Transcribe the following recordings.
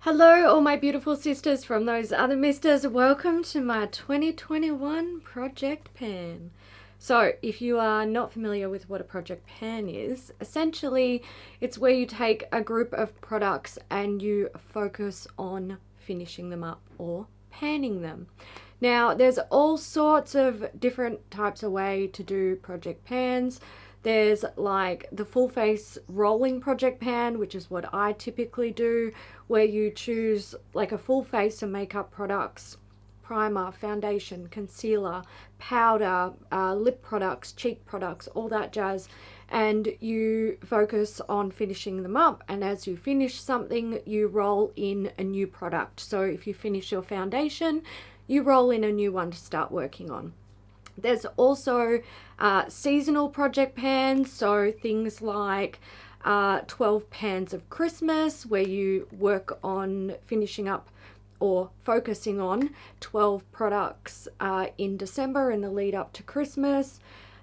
Hello all my beautiful sisters from those other misters. Welcome to my 2021 project pan. So if you are not familiar with what a project pan is, essentially it's where you take a group of products and you focus on finishing them up or panning them. Now there's all sorts of different types of way to do project pans. There's like the full face rolling project pan, which is what I typically do, where you choose like a full face of makeup products, primer, foundation, concealer, powder, lip products, cheek products, all that jazz, and you focus on finishing them up. And as you finish something, you roll in a new product. So if you finish your foundation, you roll in a new one to start working on. There's also seasonal project pans, so things like 12 pans of Christmas, where you work on finishing up or focusing on 12 products in December in the lead up to Christmas.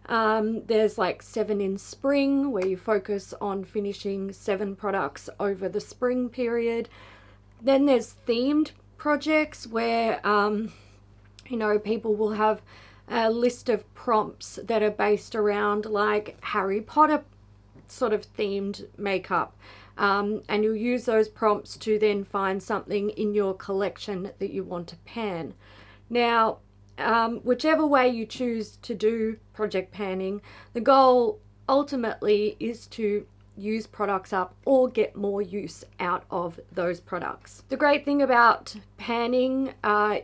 There's like 7 in spring, where you focus on finishing 7 products over the spring period. Then there's themed projects where people will have a list of prompts that are based around like Harry Potter sort of themed makeup, and you'll use those prompts to then find something in your collection that you want to pan. Now whichever way you choose to do project panning, the goal ultimately is to use products up or get more use out of those products. The great thing about panning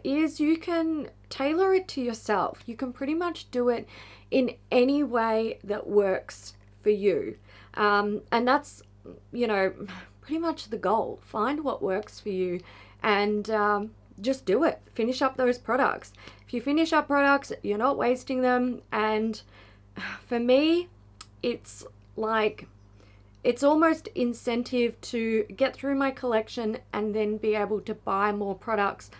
is you can tailor it to yourself. You can pretty much do it in any way that works for you, and that's pretty much the goal. Find what works for you and just do it. Finish up those products. If you finish up products, you're not wasting them. And for me, it's almost incentive to get through my collection and then be able to buy more products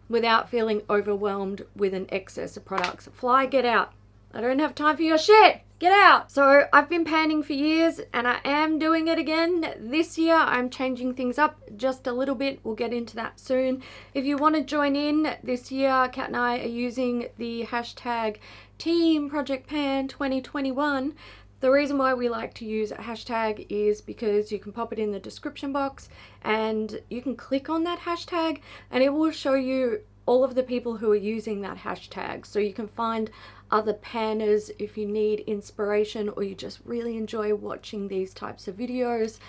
without feeling overwhelmed with an excess of products. Fly, get out. I don't have time for your shit. Get out. So I've been panning for years and I am doing it again. This year I'm changing things up just a little bit. We'll get into that soon. If you want to join in this year, Kat and I are using the hashtag Team Project Pan 2021. The reason why we like to use a hashtag is because you can pop it in the description box and you can click on that hashtag and it will show you all of the people who are using that hashtag. So you can find other panners if you need inspiration or you just really enjoy watching these types of videos.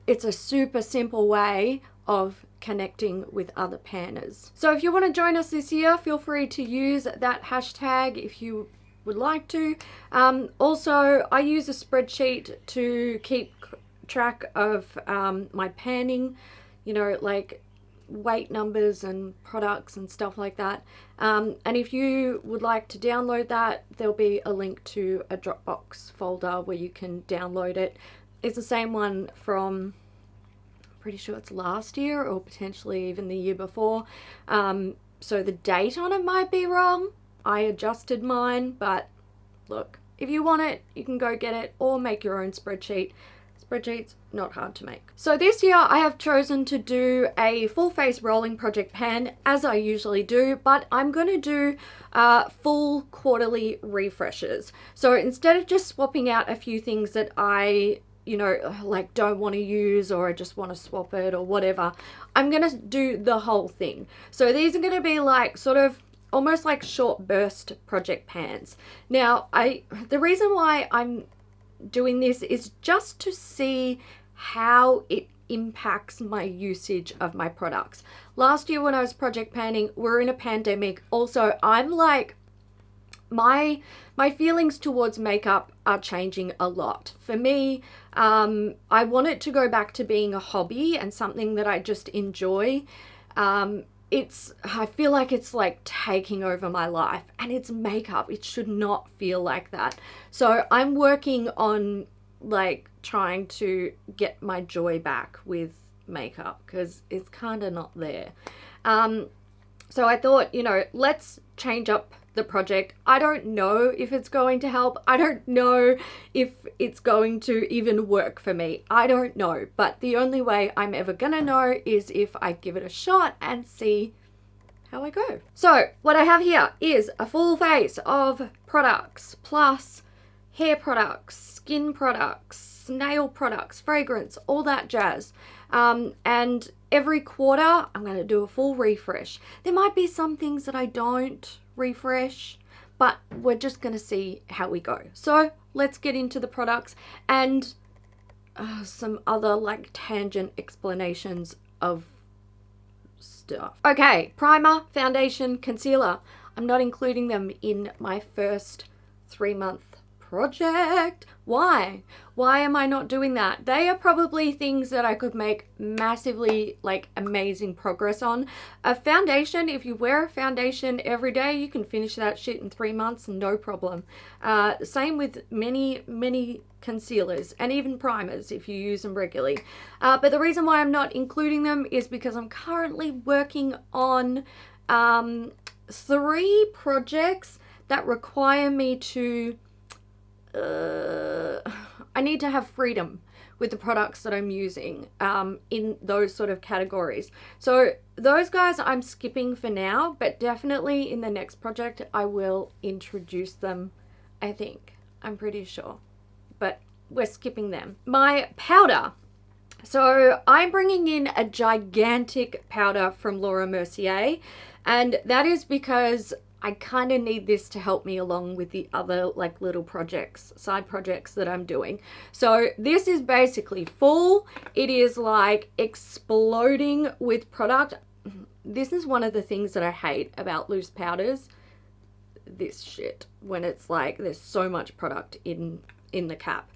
It's a super simple way of connecting with other panners. So if you want to join us this year, feel free to use that hashtag if you would like to. Also, I use a spreadsheet to keep track of my panning, like weight numbers and products and stuff like that. And if you would like to download that, there'll be a link to a Dropbox folder where you can download it. It's the same one from, I'm pretty sure it's last year or potentially even the year before. So the date on it might be wrong. I adjusted mine, but look, if you want it, you can go get it or make your own spreadsheet. Spreadsheet's not hard to make. So this year I have chosen to do a full face rolling project pan as I usually do, but I'm going to do full quarterly refreshes. So instead of just swapping out a few things that I don't want to use or I just want to swap it or whatever, I'm going to do the whole thing. So these are going to be like sort of almost like short burst project pans. Now, the reason why I'm doing this is just to see how it impacts my usage of my products. Last year when I was project panning, we're in a pandemic. Also, I'm like, my feelings towards makeup are changing a lot. For me, I want it to go back to being a hobby and something that I just enjoy. I feel like it's like taking over my life, and it's makeup. It should not feel like that. So I'm working on like trying to get my joy back with makeup because it's kind of not there. So I thought, let's change up the project. I don't know if it's going to help. I don't know if it's going to even work for me. I don't know. But the only way I'm ever gonna know is if I give it a shot and see how I go. So what I have here is a full face of products, plus hair products, skin products, nail products, fragrance, all that jazz. And every quarter I'm going to do a full refresh. There might be some things that I don't refresh, but we're just going to see how we go. So let's get into the products and some other like tangent explanations of stuff. Okay, primer, foundation, concealer. I'm not including them in my first 3-month project. Why? Why am I not doing that? They are probably things that I could make massively like amazing progress on. A foundation, if you wear a foundation every day, you can finish that shit in 3 months, no problem. Same with many concealers and even primers if you use them regularly. But the reason why I'm not including them is because I'm currently working on 3 projects that require me to I need to have freedom with the products that I'm using in those sort of categories. So those guys I'm skipping for now, but definitely in the next project I will introduce them, I think. I'm pretty sure. But we're skipping them. My powder. So I'm bringing in a gigantic powder from Laura Mercier, and that is because I kind of need this to help me along with the other like little projects, side projects that I'm doing. So this is basically full. It is like exploding with product. This is one of the things that I hate about loose powders. This shit, when it's like there's so much product in the cap.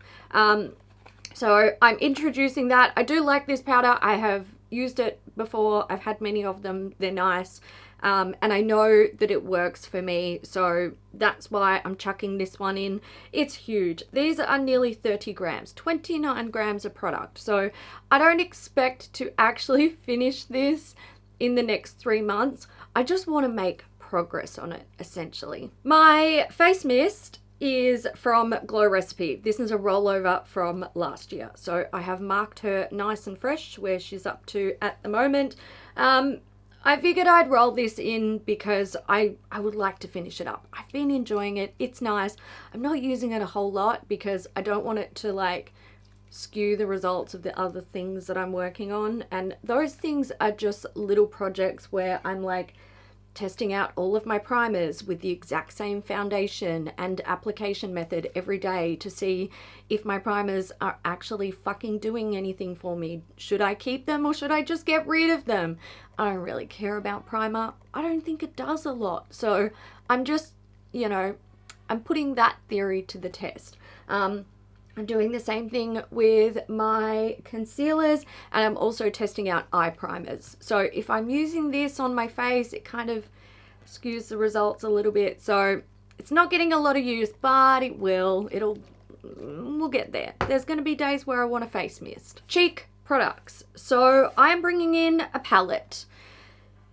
So I'm introducing that. I do like this powder. I have used it before. I've had many of them. They're nice. And I know that it works for me, so that's why I'm chucking this one in. It's huge. These are nearly 30 grams, 29 grams of product. So I don't expect to actually finish this in the next 3 months. I just want to make progress on it, essentially. My face mist is from Glow Recipe. This is a rollover from last year. So I have marked her nice and fresh where she's up to at the moment. I figured I'd roll this in because I would like to finish it up. I've been enjoying it. It's nice. I'm not using it a whole lot because I don't want it to like skew the results of the other things that I'm working on. And those things are just little projects where I'm like testing out all of my primers with the exact same foundation and application method every day to see if my primers are actually fucking doing anything for me. Should I keep them or should I just get rid of them? I don't really care about primer. I don't think it does a lot. So I'm just, you know, I'm putting that theory to the test. I'm doing the same thing with my concealers, and I'm also testing out eye primers. So if I'm using this on my face, it kind of skews the results a little bit. So it's not getting a lot of use, but it will. We'll get there. There's going to be days where I want a face mist. Cheek products. So I'm bringing in a palette.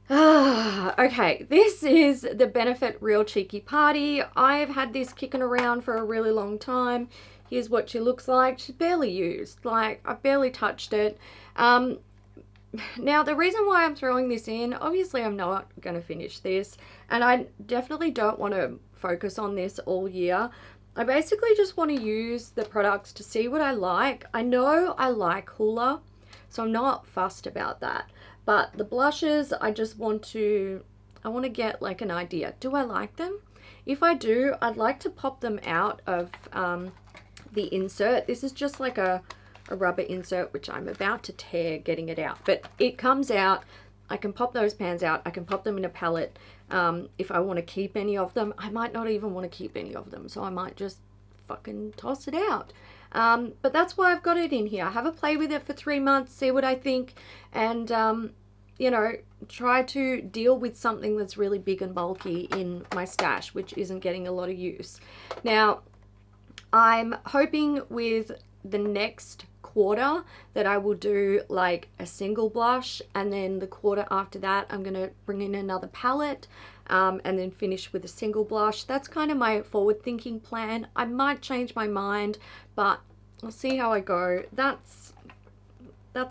Okay, this is the Benefit Real Cheeky Party. I've had this kicking around for a really long time. Here's what she looks like. She's barely used. Like, I've barely touched it. Now, the reason why I'm throwing this in, obviously I'm not going to finish this. And I definitely don't want to focus on this all year. I basically just want to use the products to see what I like. I know I like Hoola, so I'm not fussed about that. But the blushes, I want to get like an idea. Do I like them? If I do, I'd like to pop them out of the insert. This is just like a rubber insert, which I'm about to tear getting it out. But it comes out. I can pop those pans out. I can pop them in a palette. If I want to keep any of them, I might not even want to keep any of them. So I might just fucking toss it out. But that's why I've got it in here. Have a play with it for 3 months, see what I think, and you know, try to deal with something that's really big and bulky in my stash, which isn't getting a lot of use. Now, I'm hoping with the next quarter that I will do like a single blush, and then the quarter after that I'm going to bring in another palette. and then finish with a single blush. That's kind of my forward thinking plan. I might change my mind, but I'll see how I go. That's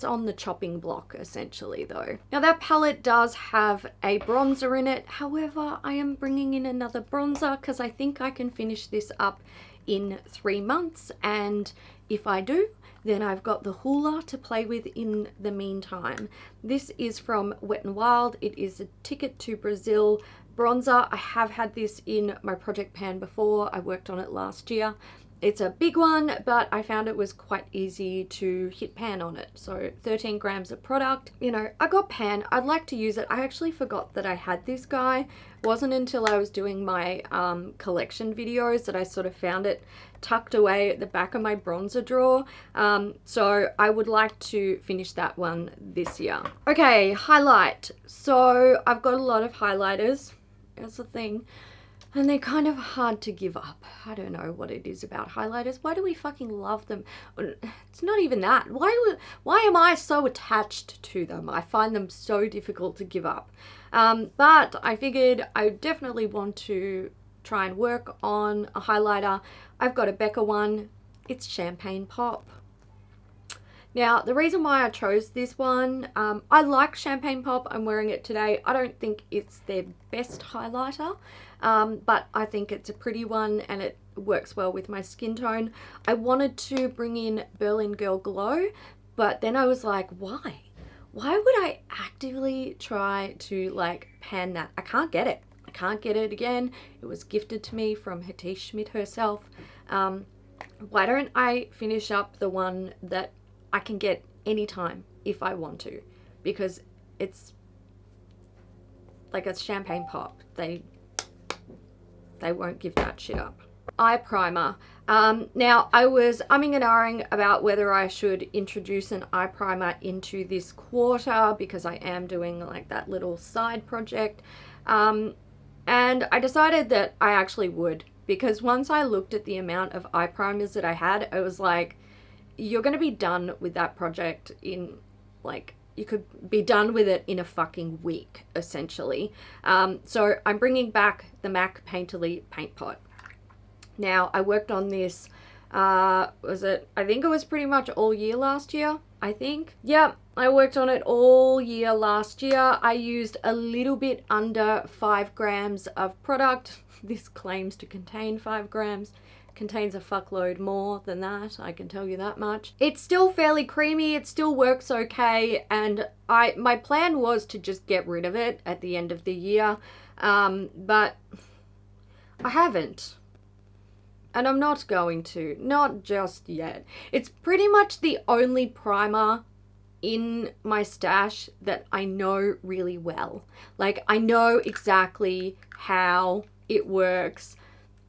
on the chopping block essentially though. Now that palette does have a bronzer in it. However, I am bringing in another bronzer because I think I can finish this up in 3 months. And if I do, then I've got the hoola to play with in the meantime. This is from Wet n Wild. It is a Ticket to Brazil bronzer. I have had this in my project pan before. I worked on it last year. It's a big one, but I found it was quite easy to hit pan on it. So 13 grams of product. You know, I got pan. I'd like to use it. I actually forgot that I had this guy. It wasn't until I was doing my collection videos that I sort of found it tucked away at the back of my bronzer drawer. So I would like to finish that one this year. Okay, highlight. So I've got a lot of highlighters. That's the thing. And they're kind of hard to give up. I don't know what it is about highlighters. Why do we fucking love them? It's not even that. Why am I so attached to them? I find them so difficult to give up. But I figured I definitely want to try and work on a highlighter. I've got a Becca one. It's Champagne Pop. Now, the reason why I chose this one, I like Champagne Pop. I'm wearing it today. I don't think it's their best highlighter, but I think it's a pretty one and it works well with my skin tone. I wanted to bring in Berlin Girl Glow, but then I was like, why? Why would I actively try to like pan that? I can't get it. I can't get it again. It was gifted to me from Hatice Schmidt herself. Why don't I finish up the one that I can get anytime if I want to, because it's like a Champagne Pop. They won't give that shit up. Eye primer. Now I was umming and ahhing about whether I should introduce an eye primer into this quarter because I am doing like that little side project. And I decided that I actually would, because once I looked at the amount of eye primers that I had, I was like, you're going to be done with that project in, like, you could be done with it in a fucking week, essentially. So I'm bringing back the MAC Painterly Paint Pot. Now, I worked on this, I think it was pretty much all year last year, I think. Yeah, I worked on it all year last year. I used a little bit under 5 grams of product. This claims to contain 5 grams. Contains a fuckload more than that, I can tell you that much. It's still fairly creamy, it still works okay, and my plan was to just get rid of it at the end of the year, but I haven't. And I'm not going to, not just yet. It's pretty much the only primer in my stash that I know really well. Like, I know exactly how it works.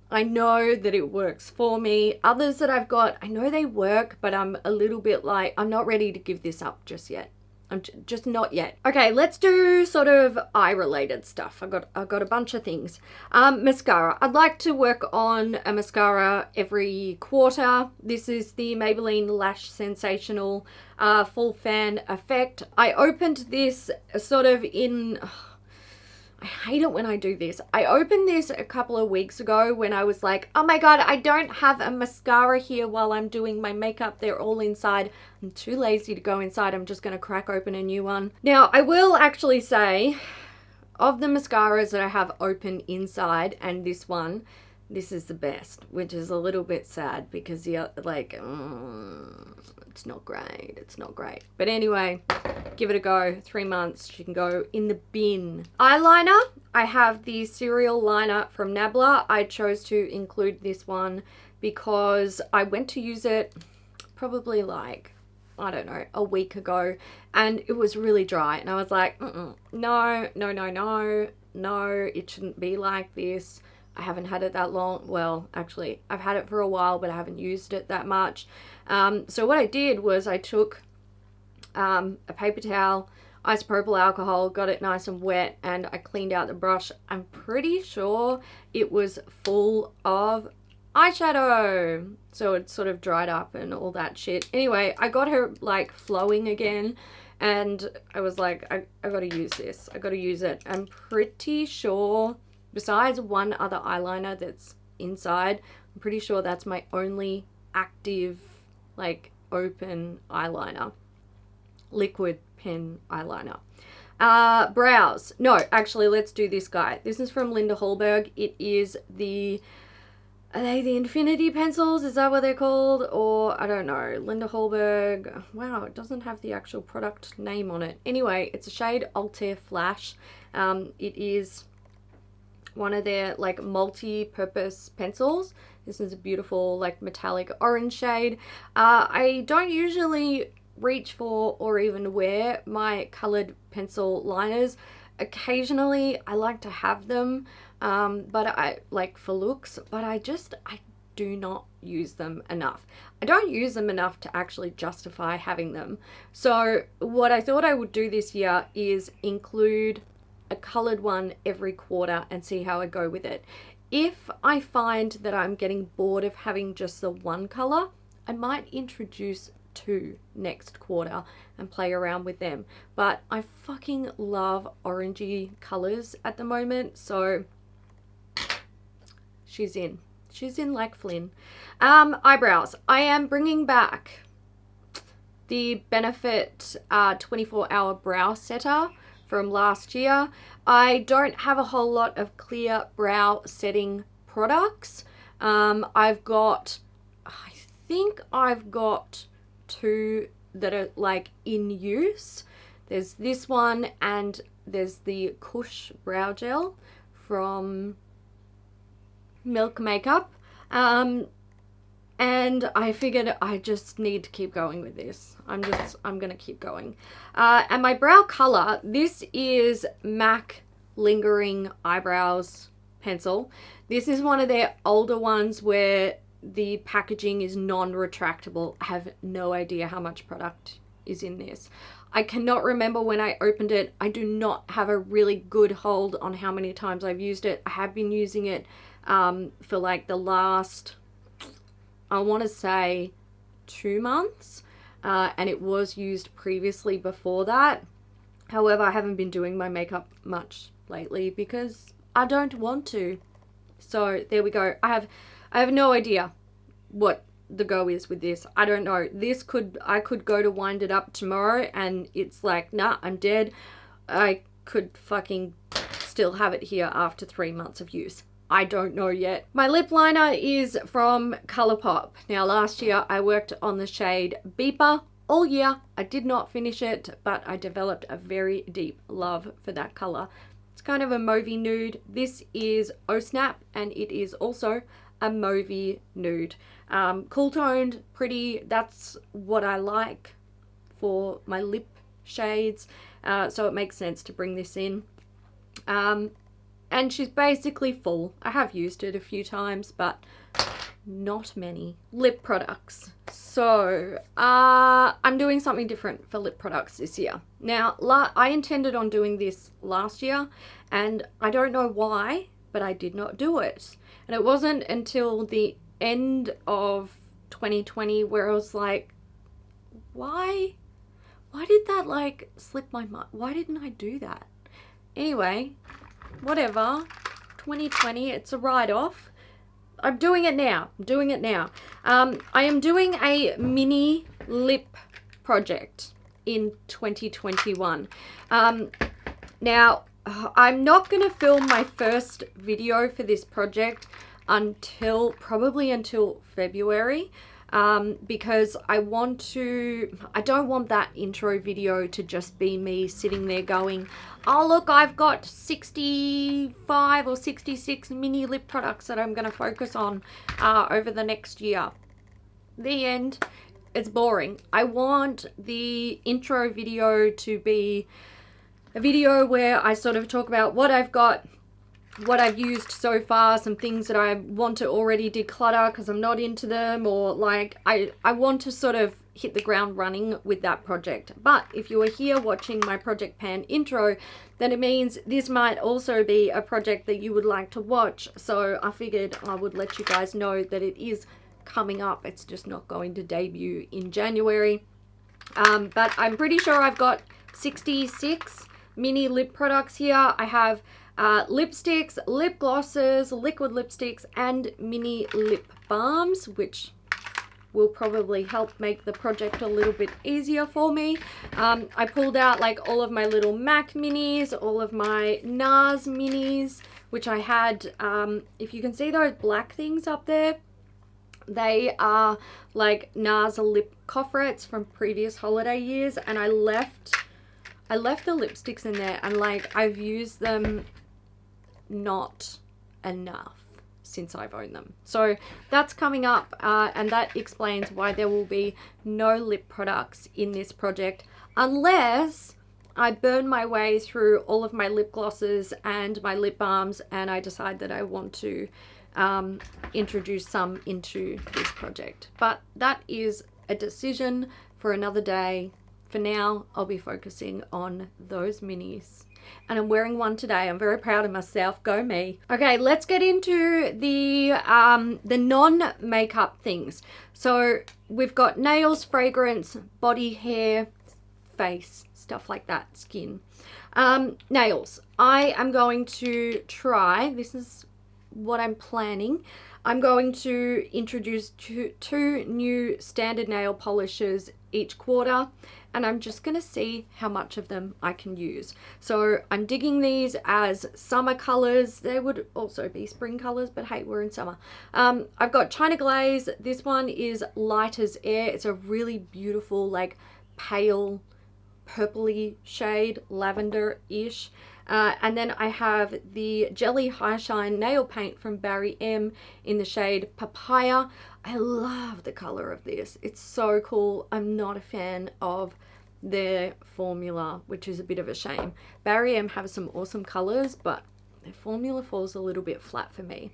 I know that it works for me. Others that I've got, I know they work, but I'm a little bit like, I'm not ready to give this up just yet. I'm just not yet. Okay, let's do sort of eye related stuff. I've got a bunch of things. Mascara. I'd like to work on a mascara every quarter. This is the Maybelline Lash Sensational Full Fan Effect. I opened this sort of in... I hate it when I do this. I opened this a couple of weeks ago when I was like, oh my god, I don't have a mascara here while I'm doing my makeup. They're all inside. I'm too lazy to go inside. I'm just going to crack open a new one. Now, I will actually say, of the mascaras that I have open inside and this one, this is the best, which is a little bit sad because the like, it's not great. It's not great. But anyway, give it a go. 3 months. You can go in the bin. Eyeliner. I have the Serial Liner from Nabla. I chose to include this one because I went to use it probably like, I don't know, a week ago, and it was really dry. And I was like, no, it shouldn't be like this. I haven't had it that long. Well, actually, I've had it for a while, but I haven't used it that much. So what I did was I took a paper towel, isopropyl alcohol, got it nice and wet, and I cleaned out the brush. I'm pretty sure it was full of eyeshadow. So it sort of dried up and all that shit. Anyway, I got her like flowing again, and I was like, I gotta use this. I gotta use it. I'm pretty sure, besides one other eyeliner that's inside, I'm pretty sure that's my only active, like, open eyeliner. Liquid pen eyeliner. Brows. No, actually, let's do this guy. This is from Linda Hallberg. It is the, are they the Infinity pencils? Is that what they're called? Or, I don't know. Linda Hallberg. Wow, it doesn't have the actual product name on it. Anyway, it's a shade Altair Flash. It is one of their, like, multi-purpose pencils. This is a beautiful, like, metallic orange shade. I don't usually reach for or even wear my colored pencil liners. Occasionally I like to have them, but I like for looks, but I do not use them enough. I don't use them enough to actually justify having them. So what I thought I would do this year is include a colored one every quarter and see how I go with it. If I find that I'm getting bored of having just the one color, I might introduce two next quarter and play around with them. But I fucking love orangey colors at the moment, so she's in like Flynn. Eyebrows. I am bringing back the Benefit 24-hour brow setter from last year. I don't have a whole lot of clear brow setting products. I think I've got two that are like in use. There's this one and there's the Kush brow gel from Milk Makeup. And I figured I just need to keep going with this. I'm gonna keep going. And my brow color, this is MAC Lingering Eyebrows pencil. This is one of their older ones where the packaging is non-retractable. I have no idea how much product is in this. I cannot remember when I opened it. I do not have a really good hold on how many times I've used it. I have been using it for like the last, I want to say 2 months, and it was used previously before that. However, I haven't been doing my makeup much lately because I don't want to. So there we go. I have no idea what the go is with this. I don't know. I could go to wind it up tomorrow and it's like, nah, I'm dead. I could fucking still have it here after 3 months of use. I don't know yet. My lip liner is from Colourpop. Now last year I worked on the shade Beeper all year. I did not finish it, but I developed a very deep love for that color. It's kind of a mauvey nude. This is Oh Snap, and it is also a mauvey nude. Cool toned, pretty, that's what I like for my lip shades. So it makes sense to bring this in. And she's basically full. I have used it a few times, but not many. Lip products. So I'm doing something different for lip products this year. Now, I intended on doing this last year, and I don't know why, but I did not do it. And it wasn't until the end of 2020 where I was like, why did that like slip my mind? Why didn't I do that? Anyway, whatever. 2020, it's a write-off. I'm doing it now. I am doing a mini lip project in 2021. Now, I'm not going to film my first video for this project probably until February, because I don't want that intro video to just be me sitting there going, oh look, I've got 65 or 66 mini lip products that I'm going to focus on over the next year. The end. It's boring. I want the intro video to be a video where I sort of talk about what I've got, what I've used so far, some things that I want to already declutter because I'm not into them, or like I want to sort of hit the ground running with that project. But if you are here watching my Project Pan intro, then it means this might also be a project that you would like to watch. So I figured I would let you guys know that it is coming up. It's just not going to debut in January. But I'm pretty sure I've got 66 mini lip products here. I have lipsticks, lip glosses, liquid lipsticks, and mini lip balms, which will probably help make the project a little bit easier for me. I pulled out like all of my little MAC minis, all of my NARS minis, which I had, if you can see those black things up there, they are like NARS lip coffrettes from previous holiday years, and I left the lipsticks in there, and like I've used them not enough since I've owned them. So that's coming up, and that explains why there will be no lip products in this project unless I burn my way through all of my lip glosses and my lip balms and I decide that I want to introduce some into this project. But that is a decision for another day. For now, I'll be focusing on those minis. And I'm wearing one today. I'm very proud of myself. Go me. Okay, let's get into the non-makeup things. So we've got nails, fragrance, body, hair, face, stuff like that, skin. Nails. I am going to try, this is what I'm planning. I'm going to introduce two new standard nail polishes each quarter, and I'm just going to see how much of them I can use. So I'm digging these as summer colors. They would also be spring colors, but hey, we're in summer. I've got China Glaze. This one is light as air. It's a really beautiful, like pale purpley shade, lavender-ish. And then I have the Jelly High Shine Nail Paint from Barry M in the shade Papaya. I love the color of this. It's so cool. I'm not a fan of their formula, which is a bit of a shame. Barry M have some awesome colors, but their formula falls a little bit flat for me.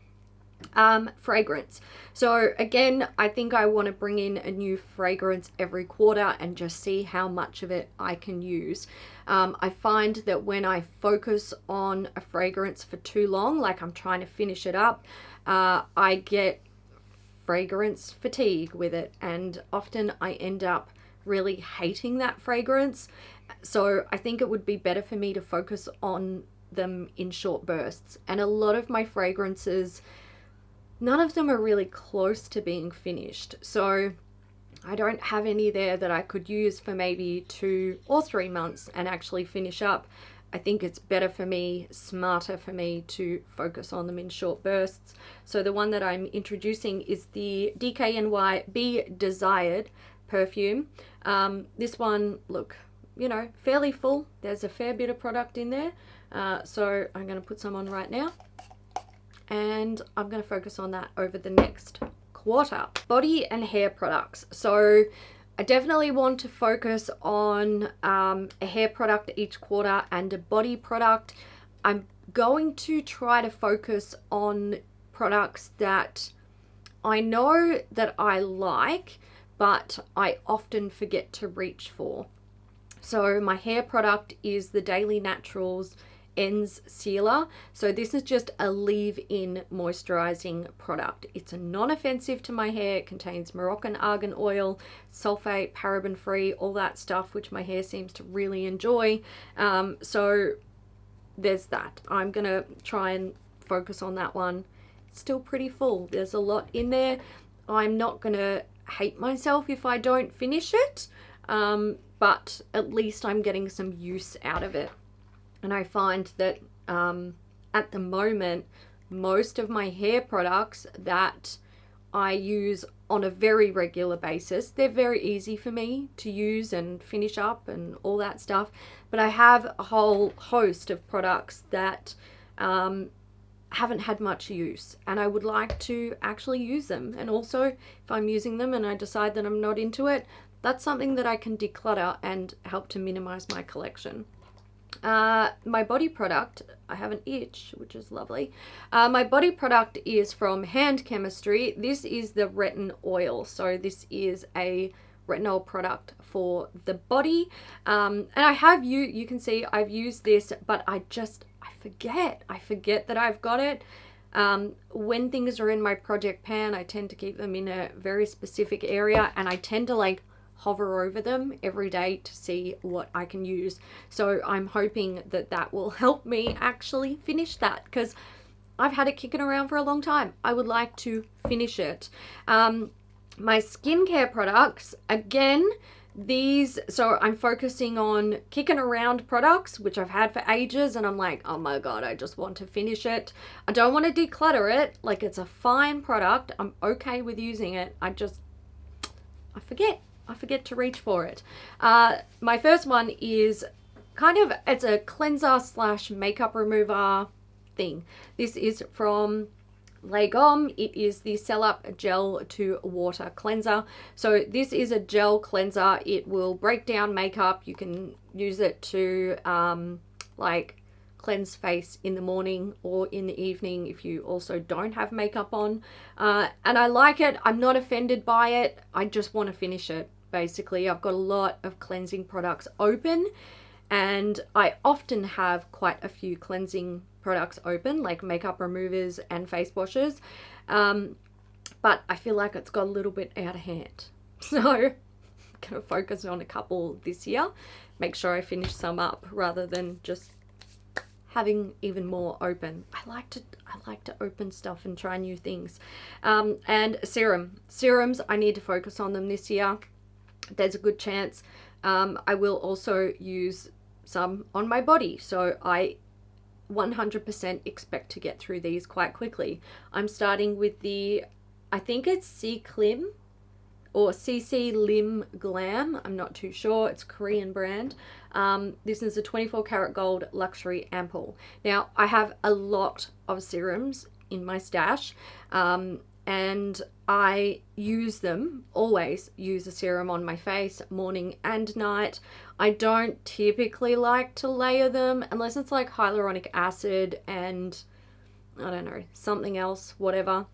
Fragrance. So again, I think I want to bring in a new fragrance every quarter and just see how much of it I can use. I find that when I focus on a fragrance for too long, like I'm trying to finish it up, I get fragrance fatigue with it, and often I end up really hating that fragrance. So I think it would be better for me to focus on them in short bursts. And a lot of my fragrances, none of them are really close to being finished. So I don't have any there that I could use for maybe 2 or 3 months and actually finish up. I think it's better for me, smarter for me to focus on them in short bursts. So the one that I'm introducing is the DKNY Be Desired perfume. This one, look, you know, fairly full. There's a fair bit of product in there. So I'm going to put some on right now. And I'm going to focus on that over the next quarter. Body and hair products. So I definitely want to focus on a hair product each quarter and a body product. I'm going to try to focus on products that I know that I like, but I often forget to reach for. So my hair product is the Daily Naturals Ends Sealer. So this is just a leave-in moisturizing product. It's a non-offensive to my hair. It contains Moroccan argan oil, sulfate, paraben free, all that stuff, which my hair seems to really enjoy. So there's that. I'm gonna try and focus on that one. It's still pretty full. There's a lot in there. I'm not gonna hate myself if I don't finish it, but at least I'm getting some use out of it. And I find that at the moment, most of my hair products that I use on a very regular basis, they're very easy for me to use and finish up and all that stuff. But I have a whole host of products that haven't had much use, and I would like to actually use them. And also, if I'm using them and I decide that I'm not into it, that's something that I can declutter and help to minimize my collection. My body product, I have an itch, which is lovely. My body product is from Hand Chemistry. This is the retin oil. So this is a retinol product for the body. And I have you can see I've used this, but I forget that I've got it. When things are in my project pan, I tend to keep them in a very specific area, and I tend to like hover over them every day to see what I can use. So I'm hoping that that will help me actually finish that, because I've had it kicking around for a long time. I would like to finish it. My skincare products, again, these, so I'm focusing on kicking around products, which I've had for ages, and I'm like, oh my god, I just want to finish it. I don't want to declutter it. Like, it's a fine product. I'm okay with using it. I forget to reach for it. My first one is kind of, it's a cleanser slash makeup remover thing. This is from Legom. It is the Cell Up Gel to Water Cleanser. So this is a gel cleanser. It will break down makeup. You can use it to like cleanse face in the morning or in the evening if you also don't have makeup on. And I like it. I'm not offended by it. I just want to finish it. Basically, I've got a lot of cleansing products open, and I often have quite a few cleansing products open, like makeup removers and face washes, but I feel like it's got a little bit out of hand, so I'm gonna focus on a couple this year, make sure I finish some up rather than just having even more open. I like to open stuff and try new things. And serums, I need to focus on them this year. There's a good chance I will also use some on my body, so I 100% expect to get through these quite quickly. I'm starting with the, I think it's C-Clim or CC Lim Glam. I'm not too sure. It's a Korean brand. This is a 24 karat gold luxury ampoule. Now, I have a lot of serums in my stash, and I use them, always use a serum on my face morning and night. I don't typically like to layer them unless it's like hyaluronic acid and I don't know, something else, whatever.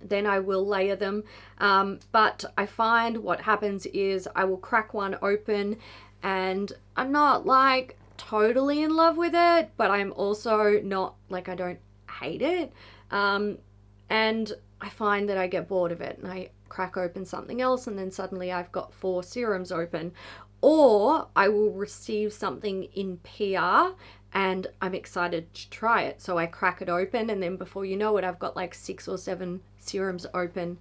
Then I will layer them. But I find what happens is I will crack one open and I'm not like totally in love with it, but I'm also not like, I don't hate it. And I find that I get bored of it and I crack open something else and then suddenly I've got 4 serums open. Or I will receive something in PR and I'm excited to try it. So I crack it open and then before you know it, I've got like 6 or 7 serums open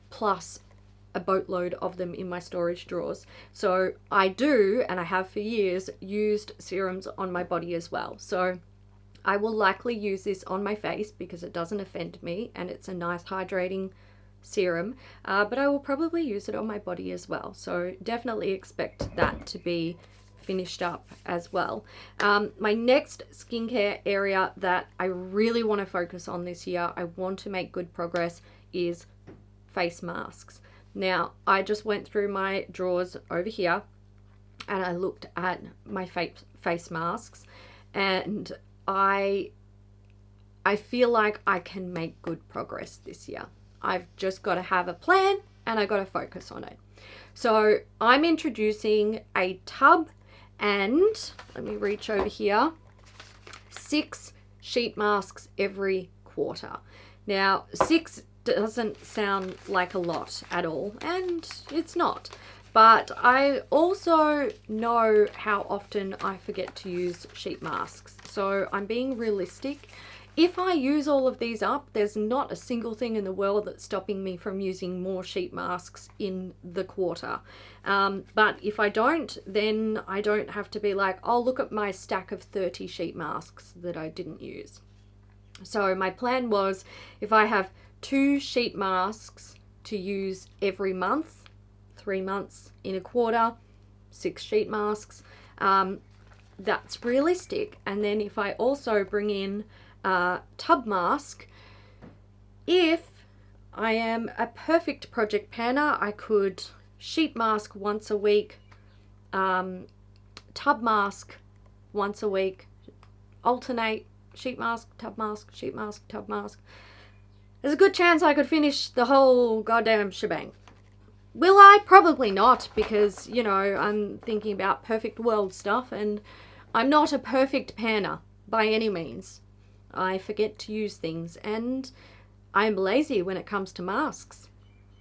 plus a boatload of them in my storage drawers. So I do, and I have for years, used serums on my body as well. So I will likely use this on my face because it doesn't offend me and it's a nice hydrating serum, but I will probably use it on my body as well. So definitely expect that to be finished up as well. My next skincare area that I really want to focus on this year, I want to make good progress, is face masks. Now, I just went through my drawers over here and I looked at my face masks and I feel like I can make good progress this year. I've just got to have a plan and I got to focus on it. So I'm introducing a tub and, let me reach over here, 6 sheet masks every quarter. Now, 6 doesn't sound like a lot at all, and it's not. But I also know how often I forget to use sheet masks. So I'm being realistic. If I use all of these up, there's not a single thing in the world that's stopping me from using more sheet masks in the quarter. But if I don't, then I don't have to be like, oh, look at my stack of 30 sheet masks that I didn't use. So my plan was, if I have 2 sheet masks to use every month, 3 months in a quarter, 6 sheet masks, that's realistic. And then if I also bring in tub mask, if I am a perfect project planner, I could sheet mask once a week, tub mask once a week, alternate sheet mask, tub mask, sheet mask, tub mask. There's a good chance I could finish the whole goddamn shebang. Will I? Probably not, because, you know, I'm thinking about perfect world stuff and I'm not a perfect panner by any means. I forget to use things and I'm lazy when it comes to masks.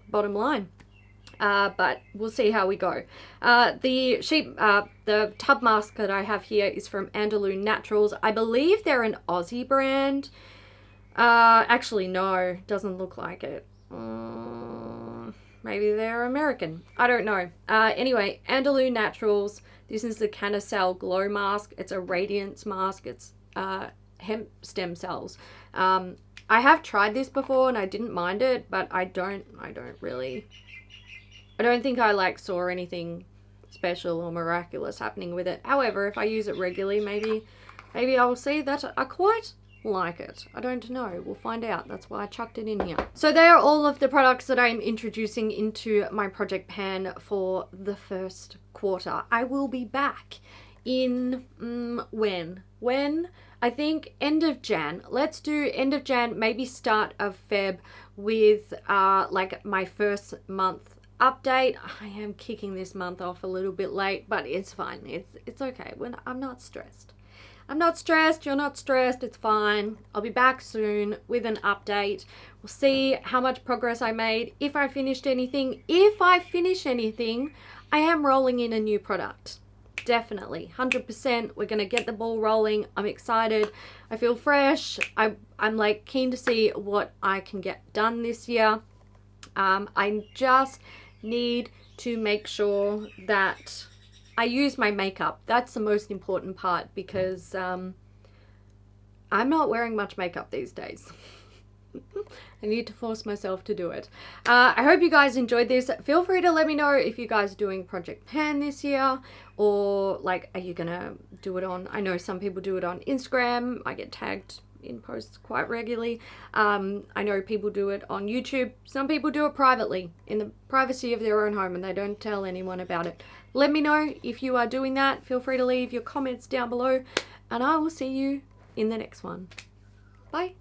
Bottom line. but we'll see how we go. The tub mask that I have here is from Andalou Naturals. I believe they're an Aussie brand. Actually, no, doesn't look like it. Maybe they're American. I don't know. Anyway, Andalou Naturals. This is the Canicel Glow Mask. It's a radiance mask. It's hemp stem cells. I have tried this before and I didn't mind it, but I don't think I like saw anything special or miraculous happening with it. However, if I use it regularly, maybe I will see that I quite like it. I don't know. We'll find out. That's why I chucked it in here. So they are all of the products that I'm introducing into my project pan for the first quarter. I will be back in when I think end of Jan. Let's do end of Jan, maybe start of Feb with like my first month update. I am kicking this month off a little bit late, but it's fine. It's okay. I'm not stressed. I'm not stressed, you're not stressed, it's fine. I'll be back soon with an update. We'll see how much progress I made, if I finished anything. If I finish anything, I am rolling in a new product. Definitely, 100%. We're gonna get the ball rolling. I'm excited. I feel fresh. I'm like keen to see what I can get done this year. I just need to make sure that I use my makeup. That's the most important part because I'm not wearing much makeup these days. I need to force myself to do it. I hope you guys enjoyed this. Feel free to let me know if you guys are doing Project Pan this year, or like, are you gonna do it on, I know some people do it on Instagram. I get tagged in posts quite regularly. I know people do it on YouTube. Some people do it privately in the privacy of their own home and they don't tell anyone about it. Let me know if you are doing that. Feel free to leave your comments down below and I will see you in the next one. Bye.